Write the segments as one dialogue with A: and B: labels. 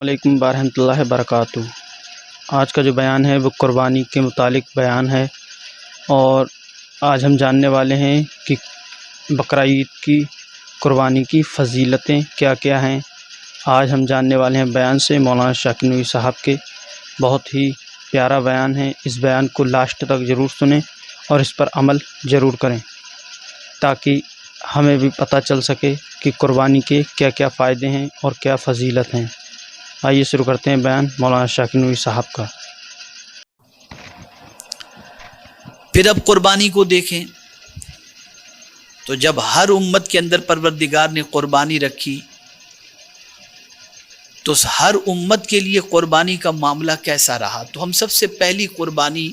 A: علیکم ورحمۃ اللہ وبرکاتہ۔ آج کا جو بیان ہے وہ قربانی کے متعلق بیان ہے، اور آج ہم جاننے والے ہیں کہ بقرہ عید کی قربانی کی فضیلتیں کیا کیا ہیں۔ آج ہم جاننے والے ہیں بیان سے مولانا شاکر نوری صاحب کے۔ بہت ہی پیارا بیان ہے، اس بیان کو لاسٹ تک ضرور سنیں اور اس پر عمل ضرور کریں تاکہ ہمیں بھی پتہ چل سکے کہ قربانی کے کیا کیا فائدے ہیں اور کیا فضیلت ہیں۔ آئیے شروع کرتے ہیں بیان مولانا شاکر نوری صاحب کا۔
B: پھر اب قربانی کو دیکھیں تو جب ہر امت کے اندر پروردگار نے قربانی رکھی تو ہر امت کے لیے قربانی کا معاملہ کیسا رہا، تو ہم سب سے پہلی قربانی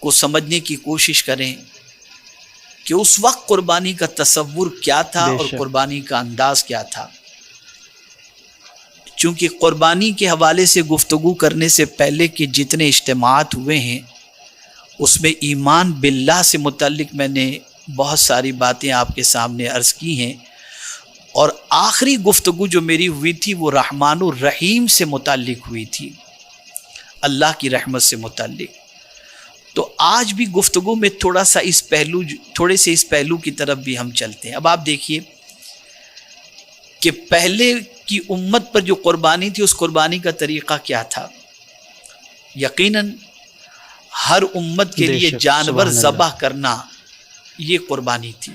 B: کو سمجھنے کی کوشش کریں کہ اس وقت قربانی کا تصور کیا تھا اور قربانی کا انداز کیا تھا۔ چونکہ قربانی کے حوالے سے گفتگو کرنے سے پہلے کے جتنے اجتماعات ہوئے ہیں اس میں ایمان باللہ سے متعلق میں نے بہت ساری باتیں آپ کے سامنے عرض کی ہیں، اور آخری گفتگو جو میری ہوئی تھی وہ رحمان الرحیم سے متعلق ہوئی تھی، اللہ کی رحمت سے متعلق۔ تو آج بھی گفتگو میں تھوڑے سے اس پہلو کی طرف بھی ہم چلتے ہیں۔ اب آپ دیکھیے کہ پہلے کی امت پر جو قربانی تھی اس قربانی کا طریقہ کیا تھا۔ یقیناً ہر امت کے لیے جانور ذبح کرنا یہ قربانی تھی،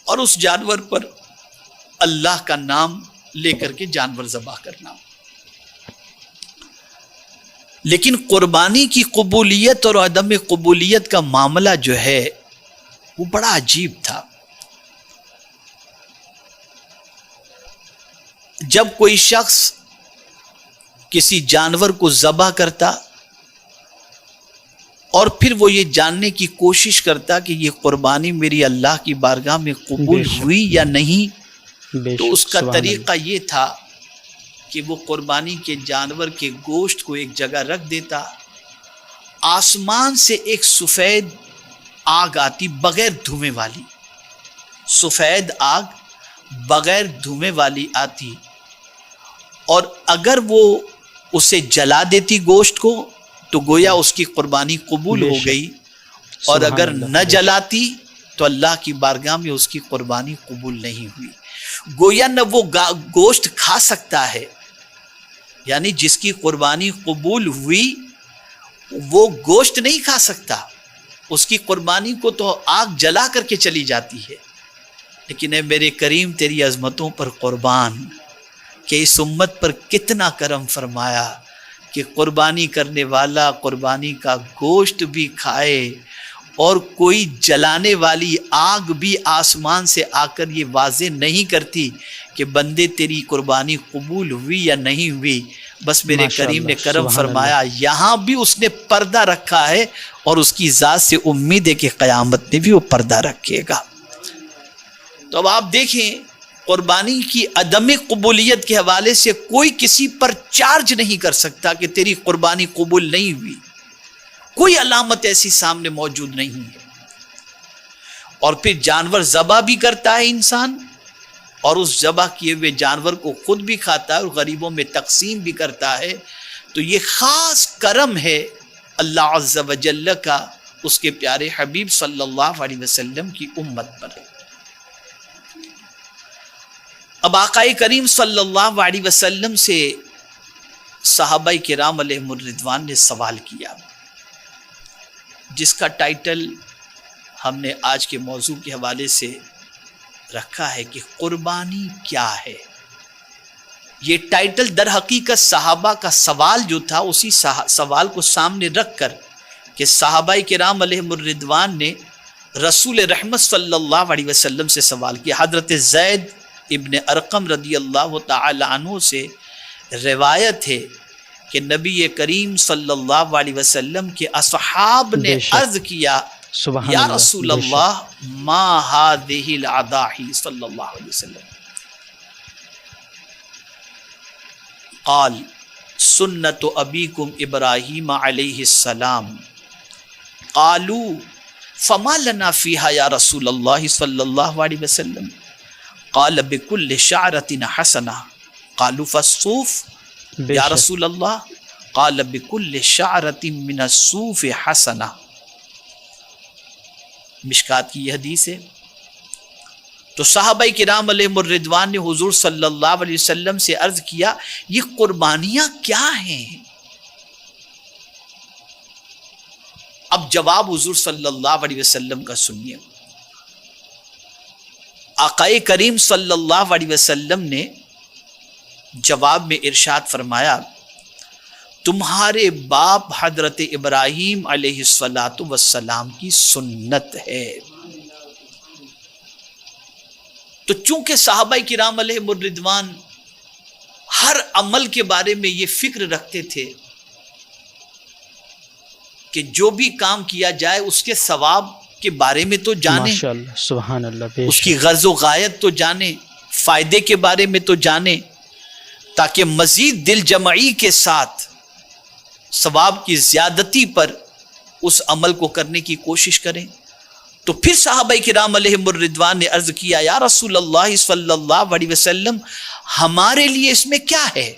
B: اور اس جانور پر اللہ کا نام لے کر کے جانور ذبح کرنا۔ لیکن قربانی کی قبولیت اور عدم قبولیت کا معاملہ جو ہے وہ بڑا عجیب تھا۔ جب کوئی شخص کسی جانور کو ذبح کرتا اور پھر وہ یہ جاننے کی کوشش کرتا کہ یہ قربانی میری اللہ کی بارگاہ میں قبول ہوئی یا نہیں، تو اس کا طریقہ یہ تھا کہ وہ قربانی کے جانور کے گوشت کو ایک جگہ رکھ دیتا، آسمان سے ایک سفید آگ آتی بغیر دھوئیں والی، سفید آگ بغیر دھوئیں والی آتی، اور اگر وہ اسے جلا دیتی گوشت کو تو گویا اس کی قربانی قبول ہو گئی، اور اگر نہ جلاتی تو اللہ کی بارگاہ میں اس کی قربانی قبول نہیں ہوئی۔ گویا نہ وہ گوشت کھا سکتا ہے، یعنی جس کی قربانی قبول ہوئی وہ گوشت نہیں کھا سکتا، اس کی قربانی کو تو آگ جلا کر کے چلی جاتی ہے۔ لیکن اے میرے کریم تیری عظمتوں پر قربان کہ اس امت پر کتنا کرم فرمایا کہ قربانی کرنے والا قربانی کا گوشت بھی کھائے، اور کوئی جلانے والی آگ بھی آسمان سے آ کر یہ واضح نہیں کرتی کہ بندے تیری قربانی قبول ہوئی یا نہیں ہوئی۔ بس میرے کریم نے کرم فرمایا، یہاں بھی اس نے پردہ رکھا ہے، اور اس کی ذات سے امید ہے کہ قیامت میں بھی وہ پردہ رکھے گا۔ تو اب آپ دیکھیں قربانی کی عدم قبولیت کے حوالے سے کوئی کسی پر چارج نہیں کر سکتا کہ تیری قربانی قبول نہیں ہوئی، کوئی علامت ایسی سامنے موجود نہیں ہے۔ اور پھر جانور ذبح بھی کرتا ہے انسان، اور اس ذبح کیے ہوئے جانور کو خود بھی کھاتا ہے اور غریبوں میں تقسیم بھی کرتا ہے۔ تو یہ خاص کرم ہے اللہ عز و جل کا اس کے پیارے حبیب صلی اللہ علیہ وسلم کی امت پر۔ اب آقا کریم صلی اللہ علیہ وسلم سے صحابہ کرام علیہم الرضوان نے سوال کیا، جس کا ٹائٹل ہم نے آج کے موضوع کے حوالے سے رکھا ہے کہ قربانی کیا ہے۔ یہ ٹائٹل در حقیقت صحابہ کا سوال جو تھا اسی سوال کو سامنے رکھ کر کہ صحابہ کرام علیہم الرضوان نے رسول رحمت صلی اللہ علیہ وسلم سے سوال کیا۔ حضرت زید ابن ارقم رضی اللہ تعالی عنہ سے روایت ہے کہ نبی کریم صلی اللہ علیہ وسلم کے اصحاب نے عرض کیا، یا رسول اللہ ما هذه العداحی صلی اللہ علیہ وسلم، قال سنت ابیکم ابراہیم علیہ السلام، قالوا فما لنا فیہا یا رسول اللہ صلی اللہ علیہ وسلم، قال بكل شعرة حسنة قالوا فالصوف یا رسول اللہ قال بكل شعرة من الصوف حسنة. مشکات کی یہ حدیث ہے. تو صحابہ کرام علیہم الرضوان نے حضور صلی اللہ علیہ وسلم سے عرض کیا یہ قربانیاں کیا ہیں؟ اب جواب حضور صلی اللہ علیہ وسلم کا سنیے. آقا کریم صلی اللہ علیہ وسلم نے جواب میں ارشاد فرمایا تمہارے باپ حضرت ابراہیم علیہ السلام کی سنت ہے. تو چونکہ صحابہ کرام علیہم الرضوان ہر عمل کے بارے میں یہ فکر رکھتے تھے کہ جو بھی کام کیا جائے اس کے ثواب کے بارے میں تو جانیں,
A: ماشاءاللہ سبحان اللہ,
B: اس کی غرض و غایت تو جانیں, فائدے کے بارے میں تو جانیں, تاکہ مزید دل جمعی کے ساتھ ثواب کی زیادتی پر اس عمل کو کرنے کی کوشش کریں. تو پھر صحابہ کرام علیہم الرضوان نے عرض کیا یا رسول اللہ صلی اللہ علیہ وسلم ہمارے لیے اس میں کیا ہے؟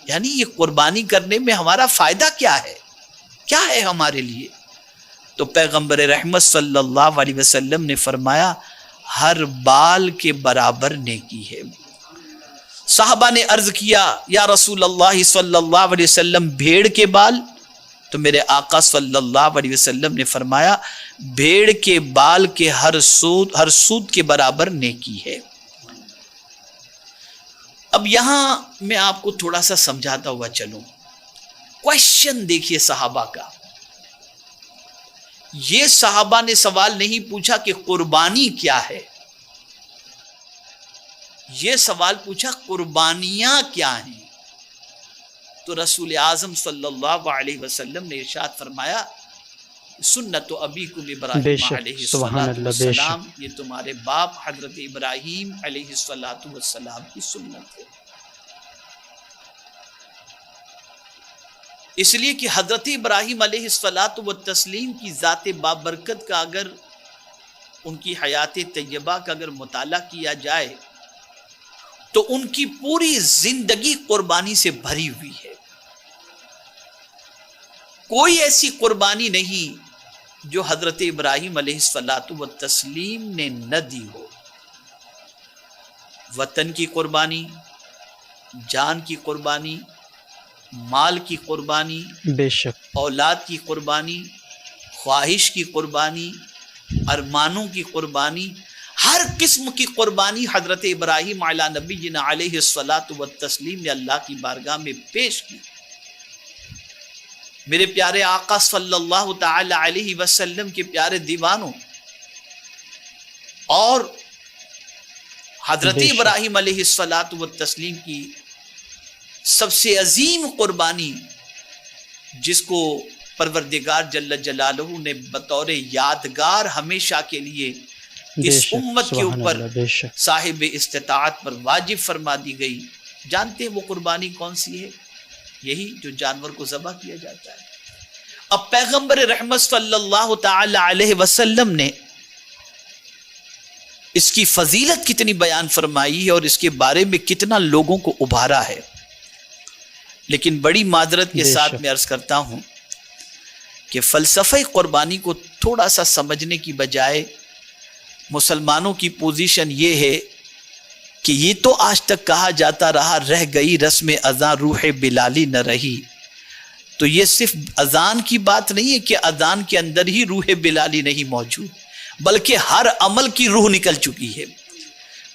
B: یعنی یہ قربانی کرنے میں ہمارا فائدہ کیا ہے, کیا ہے ہمارے لیے؟ تو پیغمبر رحمت صلی اللہ علیہ وسلم نے فرمایا ہر بال کے برابر نیکی ہے. صحابہ نے عرض کیا یا رسول اللہ صلی اللہ علیہ وسلم بھیڑ کے بال؟ تو میرے آقا صلی اللہ علیہ وسلم نے فرمایا بھیڑ کے بال کے ہر سود کے برابر نیکی ہے. اب یہاں میں آپ کو تھوڑا سا سمجھاتا ہوا چلوں. کوشچن دیکھیے صحابہ کا. یہ صحابہ نے سوال نہیں پوچھا کہ قربانی کیا ہے, یہ سوال پوچھا قربانیاں کیا ہیں. تو رسول اعظم صلی اللہ علیہ وسلم نے ارشاد فرمایا سنت ابیکم ابراہیم علیہ السلام, یہ تمہارے باپ حضرت ابراہیم علیہ السلام کی سنت ہے. اس لیے کہ حضرت ابراہیم علیہ السلام کی ذات بابرکت کا اگر ان کی حیات طیبہ کا اگر مطالعہ کیا جائے تو ان کی پوری زندگی قربانی سے بھری ہوئی ہے. کوئی ایسی قربانی نہیں جو حضرت ابراہیم علیہ السلام نے نہ دی ہو. وطن کی قربانی, جان کی قربانی, مال کی قربانی,
A: بے شک
B: اولاد کی قربانی, خواہش کی قربانی, ارمانوں کی قربانی, ہر قسم کی قربانی حضرت ابراہیم علی نبینا علیہ السلام نے اللہ کی بارگاہ میں پیش کی. میرے پیارے آقا صلی اللہ تعالی علیہ وسلم کے پیارے دیوانوں, اور حضرت ابراہیم علیہ السلام کی سب سے عظیم قربانی جس کو پروردگار جل جلالہ نے بطور یادگار ہمیشہ کے لیے اس امت کے اوپر صاحب استطاعت پر واجب فرما دی گئی, جانتے ہیں وہ قربانی کون سی ہے؟ یہی جو جانور کو ذبح کیا جاتا ہے. اب پیغمبر رحمت صلی اللہ تعالی علیہ وسلم نے اس کی فضیلت کتنی بیان فرمائی ہے اور اس کے بارے میں کتنا لوگوں کو ابھارا ہے. لیکن بڑی معذرت کے ساتھ میں عرض کرتا ہوں کہ فلسفہ قربانی کو تھوڑا سا سمجھنے کی بجائے مسلمانوں کی پوزیشن یہ ہے کہ یہ تو آج تک کہا جاتا رہا رہ گئی رسم اذان روح بلالی نہ رہی. تو یہ صرف اذان کی بات نہیں ہے کہ اذان کے اندر ہی روح بلالی نہیں موجود, بلکہ ہر عمل کی روح نکل چکی ہے.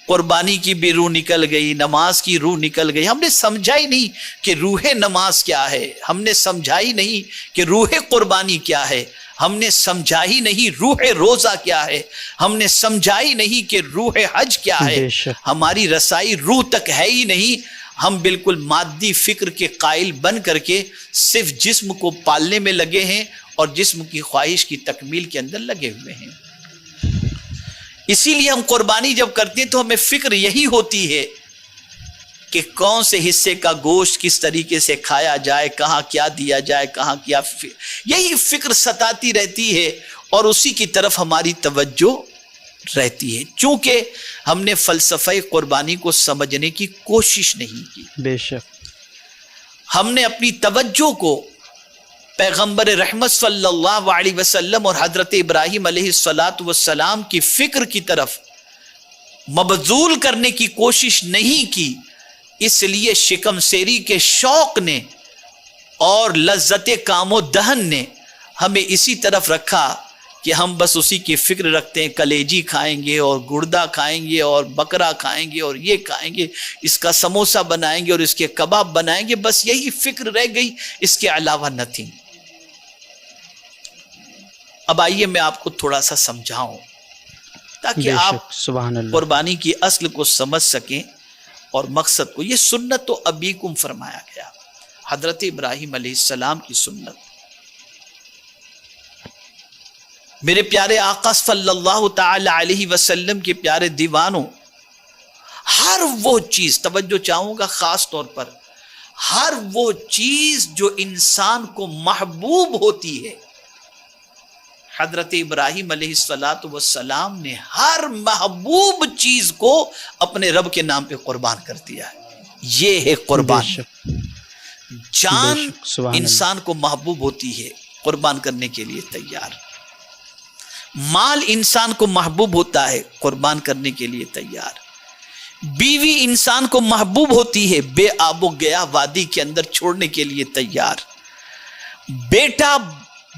B: قربانی کی بھی روح نکل گئی, نماز کی روح نکل گئی. ہم نے سمجھا ہی نہیں کہ روح نماز کیا ہے, ہم نے سمجھا ہی نہیں کہ روح قربانی کیا ہے, ہم نے سمجھا ہی نہیں روح روزہ کیا ہے, ہم نے سمجھا ہی نہیں کہ روح حج کیا ہے. ہماری رسائی روح تک ہے ہی نہیں. ہم بالکل مادی فکر کے قائل بن کر کے صرف جسم کو پالنے میں لگے ہیں اور جسم کی خواہش کی تکمیل کے اندر لگے ہوئے ہیں. اسی لیے ہم قربانی جب کرتے ہیں تو ہمیں فکر یہی ہوتی ہے کہ کون سے حصے کا گوشت کس طریقے سے کھایا جائے, کہاں کیا دیا جائے, کہاں کیا, یہی فکر ستاتی رہتی ہے اور اسی کی طرف ہماری توجہ رہتی ہے، چونکہ ہم نے فلسفہ قربانی کو سمجھنے کی کوشش نہیں کی۔
A: بے شک
B: ہم نے اپنی توجہ کو پیغمبر رحمت صلی اللہ علیہ وسلم اور حضرت ابراہیم علیہ السلام کی فکر کی طرف مبذول کرنے کی کوشش نہیں کی، اس لیے شکم سیری کے شوق نے اور لذت کام و دہن نے ہمیں اسی طرف رکھا کہ ہم بس اسی کی فکر رکھتے ہیں، کلیجی کھائیں گے اور گردہ کھائیں گے اور بکرا کھائیں گے اور یہ کھائیں گے، اس کا سموسہ بنائیں گے اور اس کے کباب بنائیں گے، بس یہی فکر رہ گئی، اس کے علاوہ نتھنگ۔ اب آئیے میں آپ کو تھوڑا سا سمجھاؤں تاکہ آپ
A: سبحان اللہ
B: قربانی کی اصل کو سمجھ سکیں اور مقصد کو۔ یہ سنت تو ابیکم فرمایا گیا، حضرت ابراہیم علیہ السلام کی سنت۔ میرے پیارے آقا صلی اللہ تعالی علیہ وسلم کے پیارے دیوانوں، ہر وہ چیز، توجہ چاہوں گا خاص طور پر، ہر وہ چیز جو انسان کو محبوب ہوتی ہے، حضرت ابراہیم علیہ السلام نے ہر محبوب چیز کو اپنے رب کے نام پہ قربان کر دیا ہے۔ یہ ہے قربان۔ جان انسان کو محبوب ہوتی ہے، قربان کرنے کے لیے تیار۔ مال انسان کو محبوب ہوتا ہے، قربان کرنے کے لیے تیار۔ بیوی انسان کو محبوب ہوتی ہے، بے آب و گیا وادی کے اندر چھوڑنے کے لیے تیار۔ بیٹا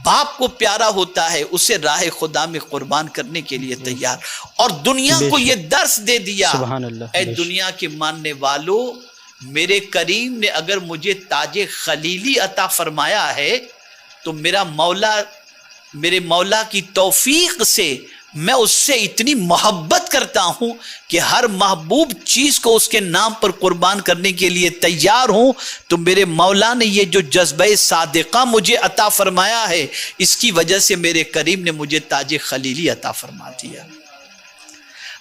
B: باپ کو پیارا ہوتا ہے، اسے راہ خدا میں قربان کرنے کے لیے تیار۔ اور دنیا کو یہ درس دے دیا، اے دنیا کے ماننے والو، میرے کریم نے اگر مجھے تاج خلیلی عطا فرمایا ہے تو میرے مولا کی توفیق سے میں اس سے اتنی محبت کرتا ہوں کہ ہر محبوب چیز کو اس کے نام پر قربان کرنے کے لیے تیار ہوں۔ تو میرے مولا نے یہ جو جذبہ صادقہ مجھے عطا فرمایا ہے، اس کی وجہ سے میرے کریم نے مجھے تاج خلیلی عطا فرما دیا۔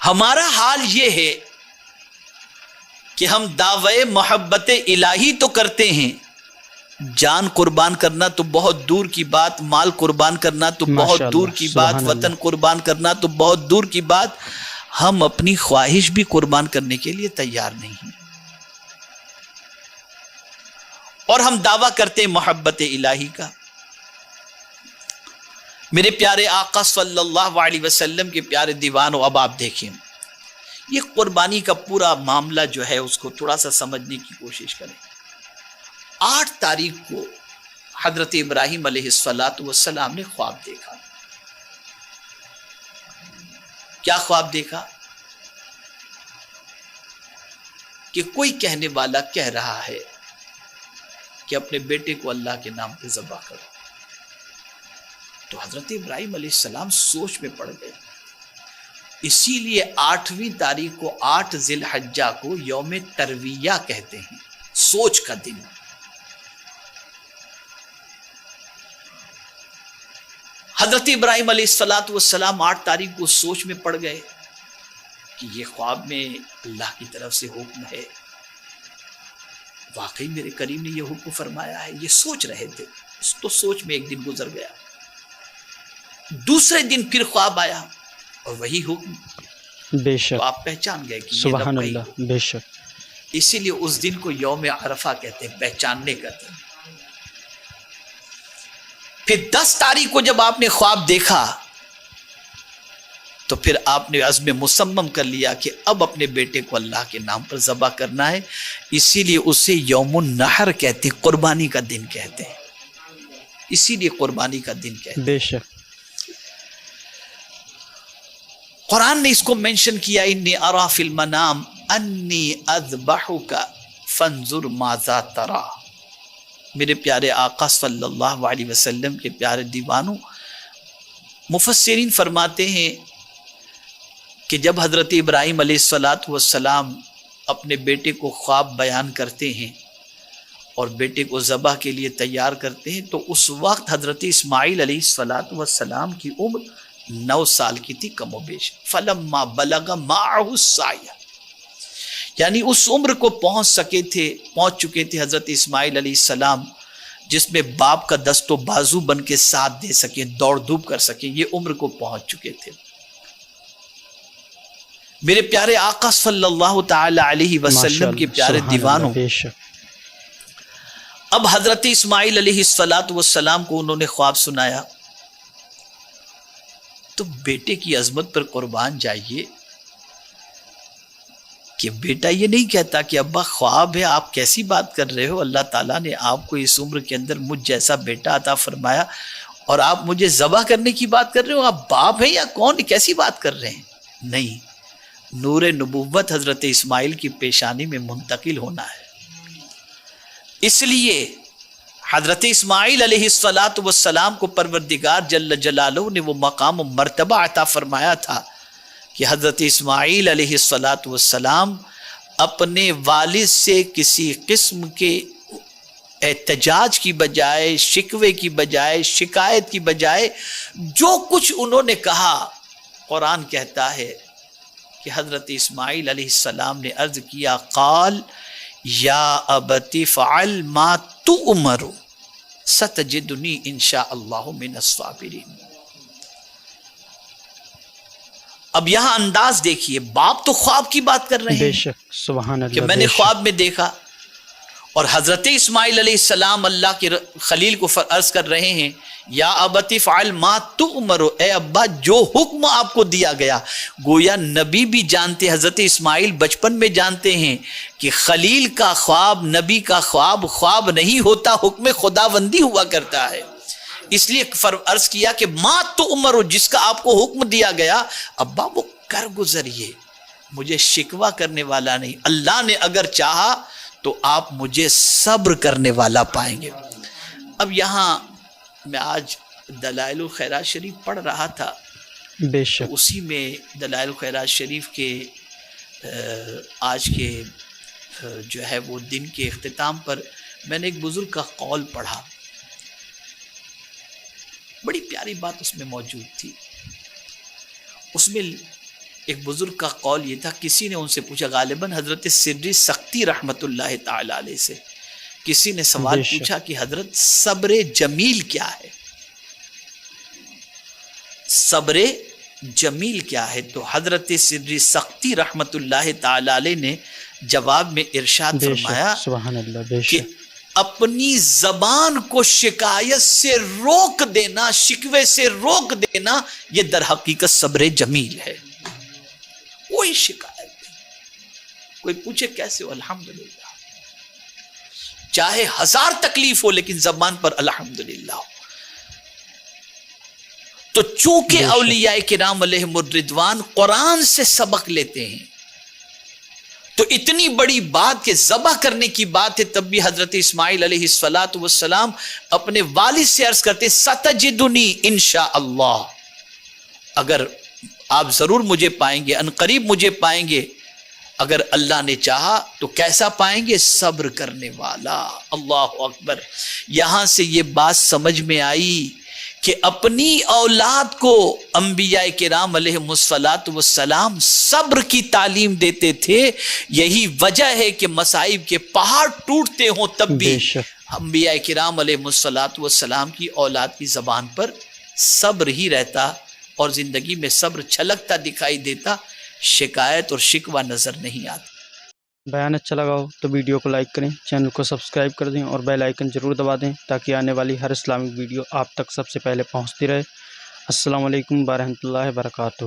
B: ہمارا حال یہ ہے کہ ہم دعوی محبت الہی تو کرتے ہیں، جان قربان کرنا تو بہت دور کی بات، مال قربان کرنا تو بہت دور کی بات، وطن قربان کرنا تو بہت دور کی بات، ہم اپنی خواہش بھی قربان کرنے کے لیے تیار نہیں ہیں۔ اور ہم دعویٰ کرتے ہیں محبت الہی کا۔ میرے پیارے آقا صلی اللہ علیہ وسلم کے پیارے دیوانوں، اب آپ دیکھیں یہ قربانی کا پورا معاملہ جو ہے اس کو تھوڑا سا سمجھنے کی کوشش کریں۔ 8 تاریخ کو حضرت ابراہیم علیہ السلام نے خواب دیکھا۔ کیا خواب دیکھا؟ کہ کوئی کہنے والا کہہ رہا ہے کہ اپنے بیٹے کو اللہ کے نام پہ ذبح کرو۔ تو حضرت ابراہیم علیہ السلام سوچ میں پڑ گئے۔ اسی لیے 8ویں تاریخ کو 8 ذی الحجہ کو یوم ترویہ کہتے ہیں، سوچ کا دن۔ حضرت ابراہیم علیہ السلام 8 تاریخ کو سوچ میں پڑ گئے کہ یہ خواب میں اللہ کی طرف سے حکم ہے، واقعی میرے کریم نے یہ حکم فرمایا ہے۔ یہ سوچ رہے تھے، تو سوچ میں ایک دن گزر گیا۔ دوسرے دن پھر خواب آیا اور وہی حکم۔
A: بے شک،
B: تو آپ پہچان گئے کہ
A: سبحان اللہ، بے شک۔
B: اسی لیے اس دن کو یوم عرفہ کہتے ہیں، پہچاننے کا دن۔ پھر 10 تاریخ کو جب آپ نے خواب دیکھا تو پھر آپ نے عزم مصمم کر لیا کہ اب اپنے بیٹے کو اللہ کے نام پر ذبح کرنا ہے۔ اسی لیے اسے یوم النحر کہتے ہیں، قربانی کا دن کہتے ہیں، اسی لیے قربانی کا دن کہتے ہیں۔
A: بے شک۔
B: قرآن نے اس کو مینشن کیا، انی ارا فی المنام انی اذبحک فانظر ماذا تری۔ میرے پیارے آقا صلی اللہ علیہ وسلم کے پیارے دیوانوں، مفسرین فرماتے ہیں کہ جب حضرت ابراہیم علیہ السلام اپنے بیٹے کو خواب بیان کرتے ہیں اور بیٹے کو ذبح کے لیے تیار کرتے ہیں، تو اس وقت حضرت اسماعیل علیہ السلام کی عمر 9 سال کی تھی، کم و بیش۔ فلما بلغ معه السعی، یعنی اس عمر کو پہنچ چکے تھے حضرت اسماعیل علیہ السلام، جس میں باپ کا دست و بازو بن کے ساتھ دے سکے، دوڑ دھوپ کر سکے، یہ عمر کو پہنچ چکے تھے۔ میرے پیارے آقا صلی اللہ تعالی علیہ وسلم کے پیارے دیوانوں، اب حضرت اسماعیل علیہ السلام کو انہوں نے خواب سنایا، تو بیٹے کی عظمت پر قربان جائیے کہ بیٹا یہ نہیں کہتا کہ ابا خواب ہے، آپ کیسی بات کر رہے ہو، اللہ تعالیٰ نے آپ کو اس عمر کے اندر مجھ جیسا بیٹا عطا فرمایا اور آپ مجھے ذبح کرنے کی بات کر رہے ہو، آپ باپ ہیں یا کون، کیسی بات کر رہے ہیں؟ نہیں، نور نبوت حضرت اسماعیل کی پیشانی میں منتقل ہونا ہے۔ اس لیے حضرت اسماعیل علیہ السلام کو پروردگار جل جلالہ نے وہ مقام و مرتبہ عطا فرمایا تھا کہ حضرت اسماعیل علیہ السلام اپنے والد سے کسی قسم کے احتجاج کی بجائے، شکوے کی بجائے، شکایت کی بجائے، جو کچھ انہوں نے کہا، قرآن کہتا ہے کہ حضرت اسماعیل علیہ السلام نے عرض کیا، قال یا ابت فعل ما تؤمر ستجدنی انشاء اللہ من الصابرین۔ اب یہاں انداز دیکھیے، باپ تو خواب کی بات کر رہے ہیں،
A: بے شک، سبحان اللہ،
B: کہ میں نے خواب میں دیکھا، اور حضرت اسماعیل علیہ السلام اللہ کے خلیل کو عرض کر رہے ہیں، یا ابت فعل ما تؤمر، اے ابا جو حکم آپ کو دیا گیا۔ گویا نبی بھی جانتے، حضرت اسماعیل بچپن میں جانتے ہیں کہ خلیل کا خواب، نبی کا خواب خواب نہیں ہوتا، حکم خداوندی ہوا کرتا ہے۔ اس لیے عرض کیا کہ ما تؤمر، جس کا آپ کو حکم دیا گیا ابا وہ کر گزریے، مجھے شکوہ کرنے والا نہیں، اللہ نے اگر چاہا تو آپ مجھے صبر کرنے والا پائیں گے۔ اب یہاں میں آج دلائل الخیرات شریف پڑھ رہا تھا،
A: بے شک،
B: اسی میں دلائل الخیرات شریف کے آج کے جو ہے وہ دن کے اختتام پر میں نے ایک بزرگ کا قول پڑھا، بڑی پیاری بات اس میں موجود تھی۔ اس میں ایک بزرگ کا قول یہ تھا، کسی نے ان سے پوچھا، غالباً حضرت سری سختی رحمت اللہ تعالی علیہ سے کسی نے سوال پوچھا کہ حضرت صبر جمیل کیا ہے، صبر جمیل کیا ہے؟ تو حضرت سری سختی رحمت اللہ تعالی علیہ نے جواب میں ارشاد فرمایا کہ اپنی زبان کو شکایت سے روک دینا، شکوے سے روک دینا، یہ در حقیقت صبر جمیل ہے۔ کوئی شکایت نہیں، کوئی پوچھے کیسے ہو، الحمدللہ، چاہے 1000 تکلیف ہو لیکن زبان پر الحمدللہ۔ تو چونکہ اولیاء کرام علیہم الرضوان قرآن سے سبق لیتے ہیں، تو اتنی بڑی بات کہ ذبح کرنے کی بات ہے، تب بھی حضرت اسماعیل علیہ السلام اپنے والد سے عرض کرتے، ستجدنی انشاءاللہ، اگر آپ ضرور مجھے پائیں گے، ان قریب مجھے پائیں گے، اگر اللہ نے چاہا تو کیسا پائیں گے؟ صبر کرنے والا۔ اللہ اکبر۔ یہاں سے یہ بات سمجھ میں آئی کہ اپنی اولاد کو انبیاء کرام علیہم السلام صبر کی تعلیم دیتے تھے۔ یہی وجہ ہے کہ مصائب کے پہاڑ ٹوٹتے ہوں تب بھی انبیاء کرام علیہم السلام کی اولاد کی زبان پر صبر ہی رہتا اور زندگی میں صبر چھلکتا دکھائی دیتا، شکایت اور شکوہ نظر نہیں آتا۔
A: بیان اچھا لگا ہو تو ویڈیو کو لائک کریں، چینل کو سبسکرائب کر دیں اور بیل آئیکن ضرور دبا دیں تاکہ آنے والی ہر اسلامک ویڈیو آپ تک سب سے پہلے پہنچتی رہے۔ السلام علیکم ورحمۃ اللہ وبرکاتہ۔